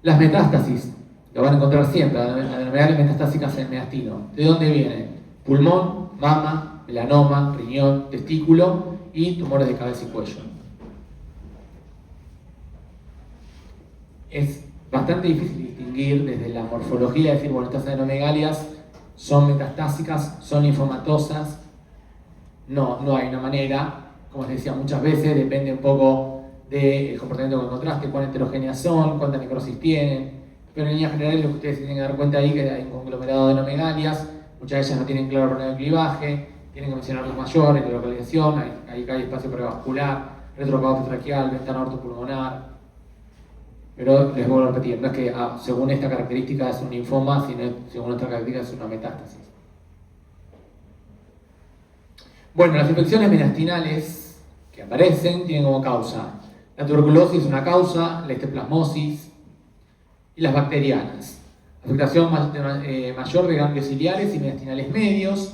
Las metástasis, lo van a encontrar siempre, adenomegalias metastásicas en el mediastino. ¿De dónde vienen? Pulmón, mama, melanoma, riñón, testículo y tumores de cabeza y cuello. Es bastante difícil distinguir desde la morfología, decir, bueno, estas adenomegalias son metastásicas, son linfomatosas. No hay una manera. Como les decía muchas veces, depende un poco del comportamiento que encontraste, cuán heterogéneas son, cuánta necrosis tienen. Pero en líneas generales, lo que ustedes tienen que dar cuenta ahí es que hay un conglomerado de adenomegalias. Muchas de ellas no tienen claro órgano de clivaje, tienen que mencionar los mayores, la localización, ahí hay espacio prevascular, retrocavo traqueal, ventana ortopulmonar. Pero les vuelvo a repetir, no es que según esta característica es un linfoma, sino según otra característica es una metástasis. Bueno, las infecciones mediastinales que aparecen tienen como causa la tuberculosis, una causa, la histoplasmosis y las bacterianas. Afectación mayor de ganglios ciliares y mediastinales medios.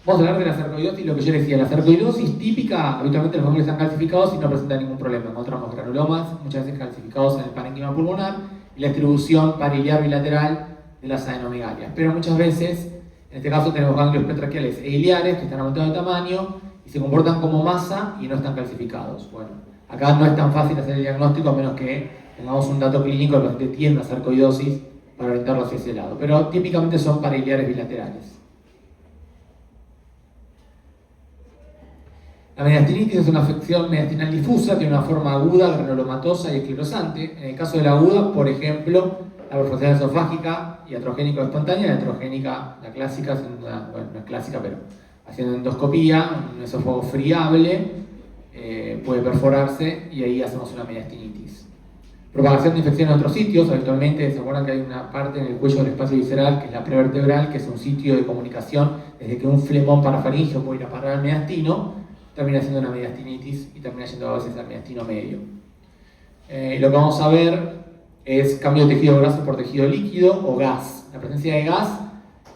Vamos a hablar de la sarcoidosis, lo que yo les decía, la sarcoidosis típica, habitualmente los ganglios están calcificados y no presentan ningún problema. Encontramos granulomas, muchas veces calcificados en el parénquima pulmonar, y la distribución pariliar bilateral de las adenomegalias. Pero muchas veces, en este caso tenemos ganglios pretraquiales e iliares que están aumentados de tamaño y se comportan como masa y no están calcificados. Bueno, acá no es tan fácil hacer el diagnóstico a menos que tengamos un dato clínico que el paciente tiene una sarcoidosis para orientarlo hacia ese lado. Pero típicamente son pariliares bilaterales. La mediastinitis es una afección mediastinal difusa, tiene una forma aguda, granulomatosa y esclerosante. En el caso de la aguda, por ejemplo, la perforación esofágica y atrogénico espontánea. La atrogénica, la clásica, bueno, no es clásica, pero haciendo endoscopía, un esófago friable, puede perforarse y ahí hacemos una mediastinitis. Propagación de infección en otros sitios, habitualmente se acuerdan que hay una parte en el cuello del espacio visceral, que es la prevertebral, que es un sitio de comunicación desde que un flemón parafaringeo puede ir a parar al mediastino, termina siendo una mediastinitis y termina yendo a veces al mediastino medio. Lo que vamos a ver es cambio de tejido graso por tejido líquido o gas. La presencia de gas,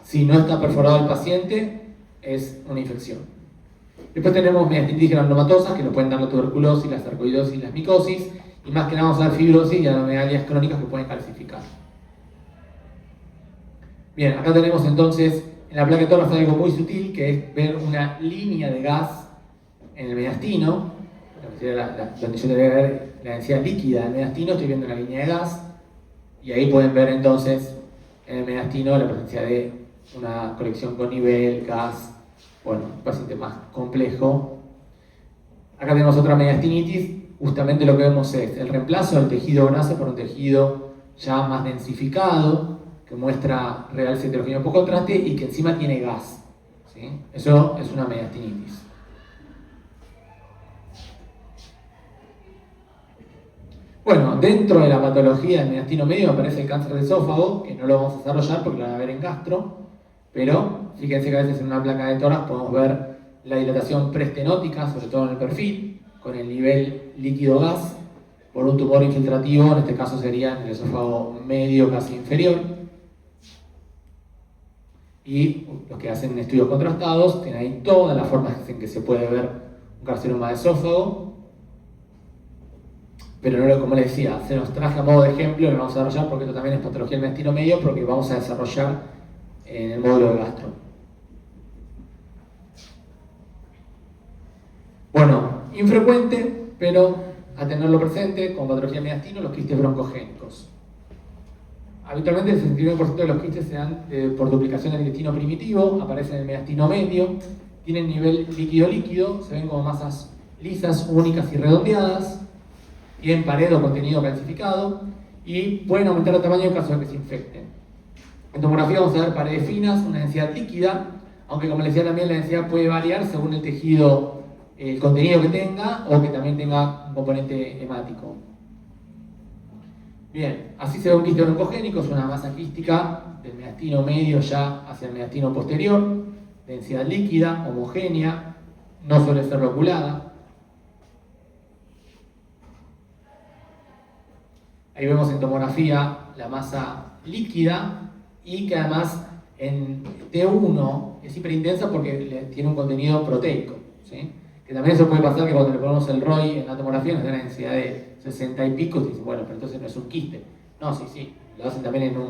si no está perforado el paciente, es una infección. Después tenemos mediastinitis granulomatosas, que nos pueden dar la tuberculosis, la sarcoidosis, las micosis, y más que nada vamos a ver fibrosis y adenomegalias crónicas que pueden calcificar. Bien, acá tenemos entonces en la placa de tórax algo muy sutil, que es ver una línea de gas en el mediastino, donde yo debería ver la densidad líquida del mediastino, estoy viendo una línea de gas, y ahí pueden ver entonces en el mediastino la presencia de una colección con nivel, gas, bueno, un paciente más complejo. Acá tenemos otra mediastinitis, justamente lo que vemos es el reemplazo del tejido graso por un tejido ya más densificado, que muestra realce heterogéneo por contraste y que encima tiene gas, ¿sí? Eso es una mediastinitis. Bueno, dentro de la patología del mediastino medio aparece el cáncer de esófago, que no lo vamos a desarrollar porque lo van a ver en gastro, pero fíjense que a veces en una placa de tórax podemos ver la dilatación preestenótica, sobre todo en el perfil, con el nivel líquido-gas, por un tumor infiltrativo, en este caso sería en el esófago medio casi inferior. Y los que hacen estudios contrastados tienen ahí todas las formas en que se puede ver un carcinoma de esófago. Pero no, como les decía, se nos traje a modo de ejemplo, lo vamos a desarrollar porque esto también es patología del mediastino medio, porque vamos a desarrollar en el módulo de gastro. Bueno, infrecuente, pero a tenerlo presente, con patología del mediastino, los quistes broncogénicos. Habitualmente el 69% de los quistes se dan por duplicación del intestino primitivo, aparecen en el mediastino medio, tienen nivel líquido-líquido, se ven como masas lisas, únicas y redondeadas, tienen pared o contenido calcificado y pueden aumentar de tamaño en caso de que se infecten. En tomografía vamos a ver paredes finas, una densidad líquida, aunque como les decía también la densidad puede variar según el tejido, el contenido que tenga o que también tenga un componente hemático. Bien, así se ve un quiste broncogénico, es una masa quística del mediastino medio ya hacia el mediastino posterior, densidad líquida, homogénea, no suele ser loculada. Ahí vemos en tomografía la masa líquida y que además en T1 es hiperintensa porque tiene un contenido proteico, ¿sí? Que también eso puede pasar que cuando le ponemos el ROI en la tomografía nos da una densidad de 60 y pico y dicen, bueno, pero entonces no es un quiste. No, sí, lo hacen también en un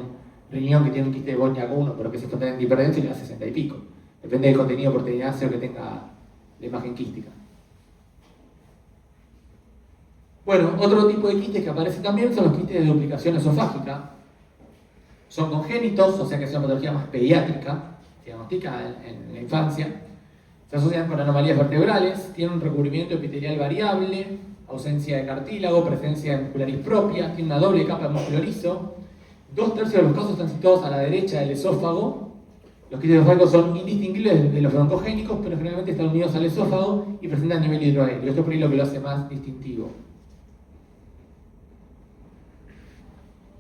riñón que tiene un quiste de Bosniak 1, pero que es totalmente hiperdenso y le da 60 y pico. Depende del contenido proteináceo que tenga la imagen quística. Bueno, otro tipo de quistes que aparece también son los quistes de duplicación esofágica. Son congénitos, o sea que es una patología más pediátrica, se diagnostica en la infancia. Se asocian con anomalías vertebrales, tienen un recubrimiento epitelial variable, ausencia de cartílago, presencia de muscularis propia, tiene una doble capa de músculo liso. 2/3 de los casos están situados a la derecha del esófago. Los quistes esofágicos son indistinguibles de los broncogénicos, pero generalmente están unidos al esófago y presentan nivel hidroaéreo. Esto es por ahí lo que lo hace más distintivo.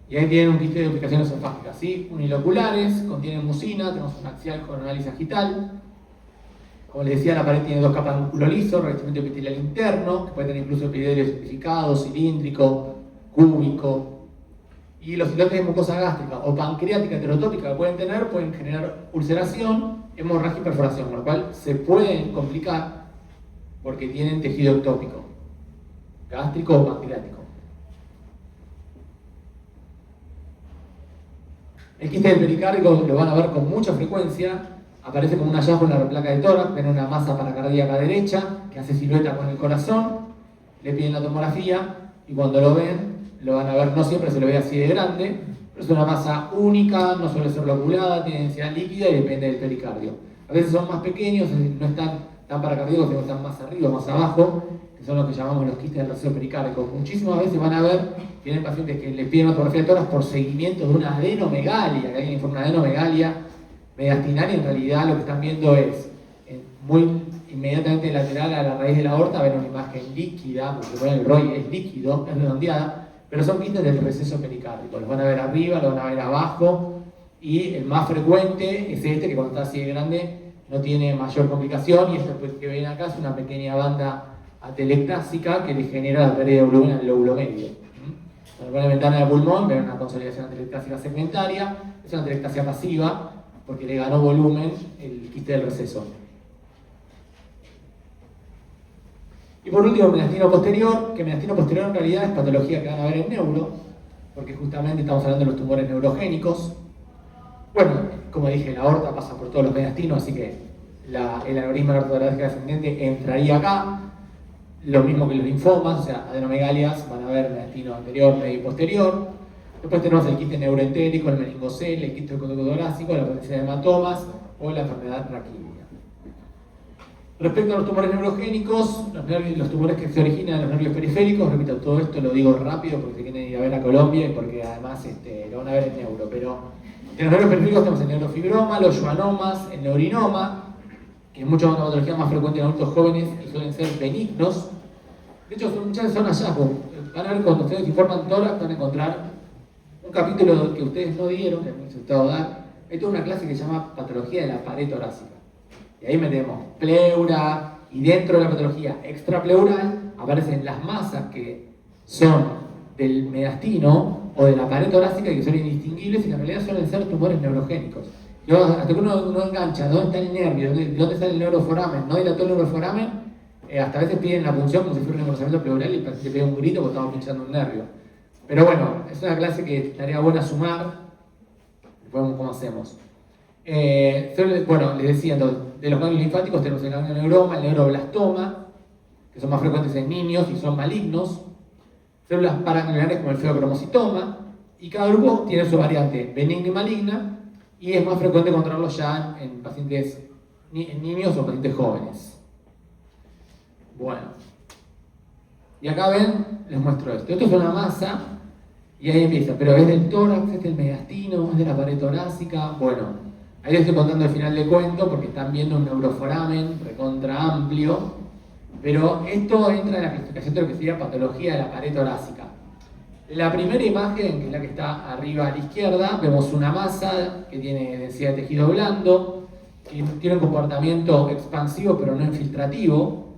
Y ahí tienen un quiste de duplicación esofágica, ¿sí? Uniloculares, contienen mucina, tenemos un axial coronal y sagital. Como les decía, la pared tiene 2 capas de músculo liso, revestimiento epitelial interno, que puede tener incluso epidelio estratificado, cilíndrico, cúbico. Y los islotes de mucosa gástrica o pancreática heterotópica que pueden tener pueden generar ulceración, hemorragia y perforación, con lo cual se pueden complicar porque tienen tejido ectópico, gástrico o pancreático. El quiste del pericardio lo van a ver con mucha frecuencia. Aparece como un hallazgo en la placa de tórax, ven una masa paracardíaca derecha que hace silueta con el corazón, le piden la tomografía y cuando lo ven, lo van a ver, no siempre se lo ve así de grande, pero es una masa única, no suele ser loculada, tiene densidad líquida y depende del pericardio. A veces son más pequeños, no están tan paracardíacos, sino están más arriba, más abajo, que son los que llamamos los quistes del raceo pericárdico. Muchísimas veces van a ver, tienen pacientes que les piden una tomografía de tórax por seguimiento de una adenomegalia, que alguien informa una adenomegalia mediastinal y en realidad lo que están viendo es muy inmediatamente lateral a la raíz de la aorta, ven una imagen líquida, porque bueno, el ROI es líquido, es redondeada, pero son quistes del receso pericárdico, los van a ver arriba, los van a ver abajo y el más frecuente es este que cuando está así de grande no tiene mayor complicación y esto que ven acá es una pequeña banda atelectásica que le genera la pérdida de volumen al lóbulo medio. Cuando ven la ventana del pulmón ven una consolidación atelectásica segmentaria, es una atelectasia pasiva porque le ganó volumen el quiste del receso. Y por último, mediastino posterior, que mediastino posterior en realidad es patología que van a ver en neuro, porque justamente estamos hablando de los tumores neurogénicos. Bueno, como dije, la aorta pasa por todos los mediastinos, así que el aneurisma aortotorácico ascendente entraría acá. Lo mismo que los linfomas, o sea, adenomegalias van a ver mediastino anterior, medio y posterior. Después tenemos el quiste neuroentérico, el meningocele, el quiste torácico, la presencia de hematomas o la enfermedad raquídea. Respecto a los tumores neurogénicos, los tumores que se originan en los nervios periféricos, repito, todo esto lo digo rápido porque se quieren ir a ver a Colombia y porque además lo van a ver en neuro, pero en los nervios periféricos tenemos el neurofibroma, los schwannomas, el neurinoma, que es mucho una patología más frecuente en adultos jóvenes y suelen ser benignos. De hecho, muchas veces son hallazgos. Van a ver cuando ustedes informan tórax, van a encontrar un capítulo que ustedes no dieron, que me he intentado dar. Hay toda una clase que se llama patología de la pared torácica. Y ahí metemos pleura, y dentro de la patología extrapleural aparecen las masas que son del mediastino o de la pared torácica y que son indistinguibles y que en realidad suelen ser tumores neurogénicos. Y hasta que uno engancha dónde está el nervio, dónde está el neuroforamen, no dilató el neuroforamen, hasta a veces piden la punción como si fuera un engrosamiento pleural y el paciente pega un grito porque estamos pinchando un nervio. Pero bueno, es una clase que estaría buena sumar, después vemos cómo hacemos. Bueno, les decía, de los ganglios linfáticos tenemos el ganglioneuroma, el neuroblastoma, que son más frecuentes en niños y son malignos. Células paraganglionares como el feocromocitoma Y cada grupo tiene su variante benigna y maligna, y es más frecuente encontrarlo ya en pacientes, en niños o pacientes jóvenes. Bueno, y acá ven, les muestro esto. Esto es una masa, y ahí empieza, pero es del tórax, es del mediastino, es de la pared torácica. Bueno, ahí les estoy contando el final del cuento porque están viendo un neuroforamen recontra amplio, pero esto entra en la clasificación de lo que sería patología de la pared torácica. La primera imagen, que es la que está arriba a la izquierda, vemos una masa que tiene densidad de tejido blando, que tiene un comportamiento expansivo pero no infiltrativo,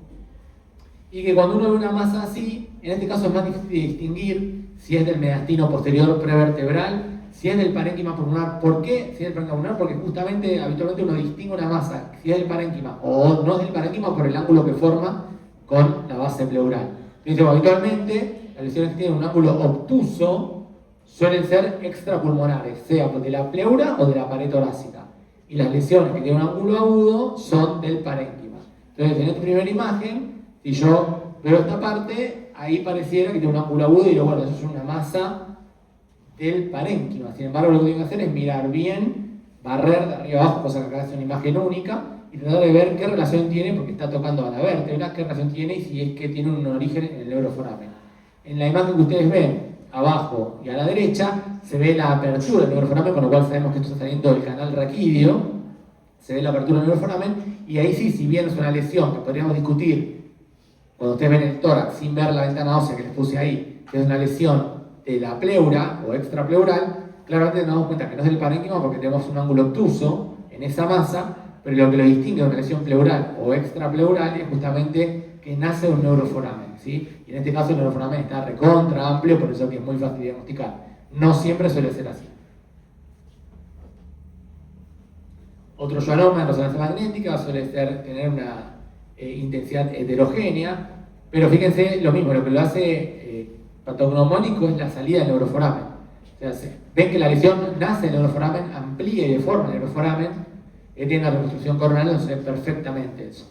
y que cuando uno ve una masa así, en este caso es más difícil de distinguir si es del mediastino posterior prevertebral, si es del parénquima pulmonar. ¿Por qué? Si es del parénquima pulmonar, porque justamente, habitualmente uno distingue una masa, si es del parénquima o no es del parénquima, por el ángulo que forma con la base pleural. Entonces, habitualmente, las lesiones que tienen un ángulo obtuso suelen ser extrapulmonares, sea de la pleura o de la pared torácica. Y las lesiones que tienen un ángulo agudo son del parénquima. Entonces, en esta primera imagen, si yo veo esta parte, ahí pareciera que tiene un ángulo agudo y digo, bueno, eso es una masa del parénquima. Sin embargo, lo que tengo que hacer es mirar bien, barrer de arriba abajo, cosa que acá es una imagen única, y tratar de ver qué relación tiene, porque está tocando a la vértebra, qué relación tiene y si es que tiene un origen en el neuroforamen. En la imagen que ustedes ven, abajo y a la derecha, se ve la apertura del neuroforamen, con lo cual sabemos que esto está saliendo del canal raquídeo, se ve la apertura del neuroforamen, y ahí sí, si bien es una lesión que podríamos discutir cuando ustedes ven el tórax sin ver la ventana ósea que les puse ahí, que es una lesión de la pleura o extrapleural, claramente nos damos cuenta que no es del parénquima porque tenemos un ángulo obtuso en esa masa, pero lo que lo distingue de una lesión pleural o extrapleural es justamente que nace un neuroforamen, ¿sí? Y en este caso el neuroforamen está recontra amplio, por eso que es muy fácil de diagnosticar. No siempre suele ser así. Otro schwannoma en resonancia magnética suele tener una intensidad heterogénea, pero fíjense lo mismo, lo que lo hace patognomónico es la salida del neuroforamen. O sea, ven que la lesión nace del neuroforamen, amplía y deforma el neuroforamen, tiene una reconstrucción coronal donde se ve perfectamente eso.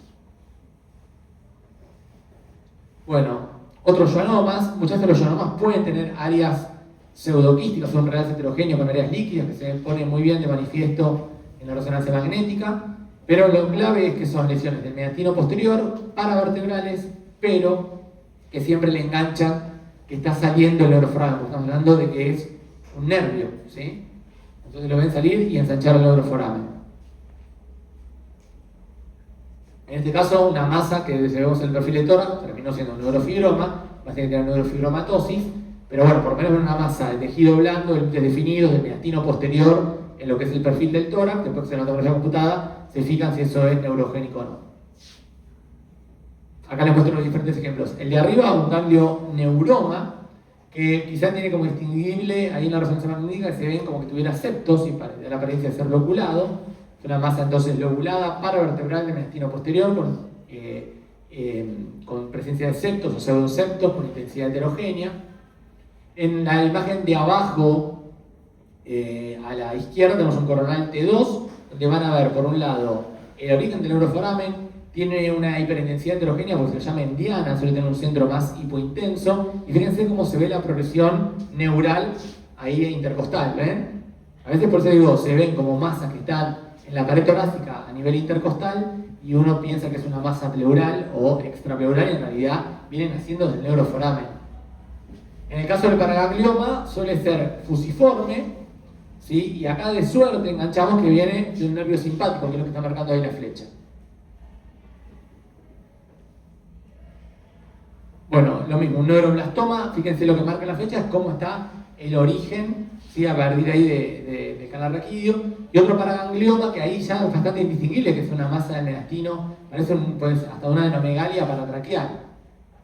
Bueno, otros schwannomas, muchas veces los schwannomas pueden tener áreas pseudoquísticas, son reales heterogéneos con áreas líquidas que se ponen muy bien de manifiesto en la resonancia magnética, pero lo clave es que son lesiones del mediastino posterior, paravertebrales, pero que siempre le enganchan que está saliendo el neuroforamen, porque estamos hablando de que es un nervio, ¿sí? Entonces lo ven salir y ensanchar el neuroforamen. En este caso, una masa que vemos en el perfil de tórax terminó siendo un neurofibroma, va a tener que tener neurofibromatosis, pero bueno, por lo menos una masa de tejido blando, definido, del mediastino posterior, en lo que es el perfil del tórax, después que se la tomografía computada, se fijan si eso es neurogénico o no. Acá les muestro los diferentes ejemplos. El de arriba, un ganglio neuroma, que quizás tiene como distinguible ahí en la resonancia magnética que se ven como que tuviera septos y da la apariencia de ser loculado. Es una masa entonces lobulada, paravertebral de mediastino posterior, con presencia de septos o pseudoseptos, con intensidad heterogénea. En la imagen de abajo, a la izquierda, tenemos un coronal T2, donde van a ver, por un lado, el origen del neuroforamen. Tiene una hiperintensidad heterogénea porque se le llama endiana, suele tener un centro más hipointenso. Y fíjense cómo se ve la progresión neural ahí intercostal, ¿ven? A veces por eso digo, se ven como masas que están en la pared torácica a nivel intercostal y uno piensa que es una masa pleural o extrapleural y en realidad vienen haciendo del neuroforamen. En el caso del paraganglioma suele ser fusiforme, ¿sí? Y acá de suerte enganchamos que viene de un nervio simpático, que es lo que está marcando ahí la flecha. Bueno, lo mismo, un neuroblastoma, fíjense lo que marca la flecha, es cómo está el origen, ¿sí? A partir ahí de canal raquídeo. Y otro paraganglioma que ahí ya es bastante indistinguible, que es una masa de mediastino, parece pues, hasta una adenomegalia paratraqueal.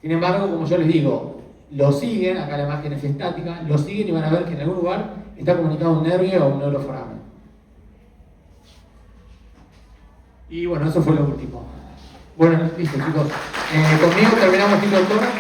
Sin embargo, como yo les digo, lo siguen, acá la imagen es estática, lo siguen y van a ver que en algún lugar está comunicado un nervio o un neuroforamen. Y bueno, eso fue lo último. Bueno, listo chicos. Conmigo terminamos el tórax.